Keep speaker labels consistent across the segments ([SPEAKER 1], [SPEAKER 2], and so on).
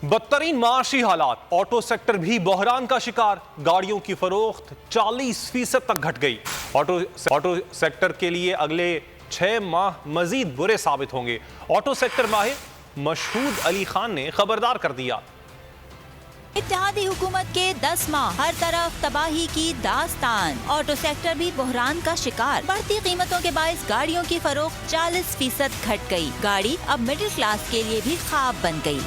[SPEAKER 1] बदतरीन माशी हालात, auto sector भी बहरान का शिकार। गाड़ियों की फरोख्त 40% तक घट गई। ऑटो सेक्टर के लिए अगले 6 माह मजीद बुरे साबित होंगे। ऑटो सेक्टर माहिर मशहूद अली खान ने खबरदार कर दिया।
[SPEAKER 2] इत्तेहादी हुकूमत के 10 माह, हर तरफ तबाही की दास्तान। ऑटो सेक्टर भी बहरान का शिकार। बढ़ती कीमतों के बायस गाड़ियों की फरोख्त 40% घट गई। गाड़ी अब मिडिल क्लास के लिए भी ख्वाब बन गई।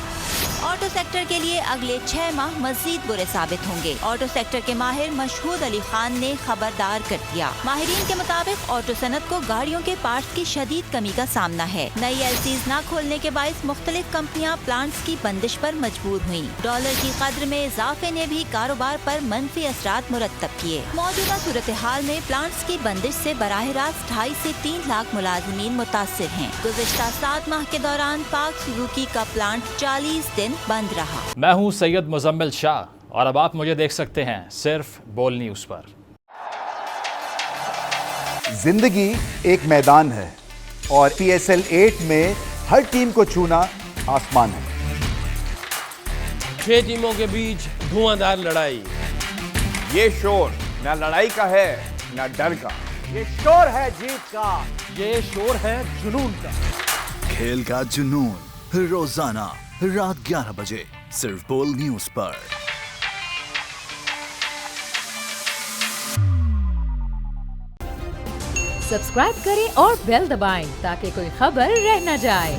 [SPEAKER 2] ऑटो सेक्टर के लिए अगले 6 माह मजीद बुरे साबित होंगे। ऑटो सेक्टर के माहिर मशहूद अली खान ने खबरदार कर दिया। माहिरीन के मुताबिक ऑटो सनत को गाड़ियों के पार्ट्स की शदीद कमी का सामना है। नई एलसीज न खोलने के बायस मुख्तलिफ कंपनियां प्लांट्स की बंदिश पर मजबूर हुई। डॉलर की कद्र में इजाफे ने भी कारोबार पर मनफी असरात मुरतब किए। मौजूदा सूरत हाल में प्लांट्स की बंदिश से बराह रास्त 2.5 से 3 लाख मुलाजिमीन मुतासिर हैं। गुज़िश्ता 7 माह के दौरान पाक सुजुकी का प्लांट 40 दिन बंद रहा।
[SPEAKER 3] मैं हूं सैयद मुजम्मिल शाह और अब आप मुझे देख सकते हैं सिर्फ बोल न्यूज पर।
[SPEAKER 4] जिंदगी एक मैदान है और PSL 8 में हर टीम को छूना आसमान है।
[SPEAKER 5] 6 टीमों के बीच धुआंधार लड़ाई।
[SPEAKER 6] ये शोर न लड़ाई का है न डर का,
[SPEAKER 7] ये शोर है जीत का,
[SPEAKER 5] ये शोर है जुनून का।
[SPEAKER 8] खेल का जुनून रोजाना रात 11 बजे सिर्फ बोल न्यूज पर।
[SPEAKER 9] सब्सक्राइब करें और बेल दबाएं ताकि कोई खबर रह न जाए।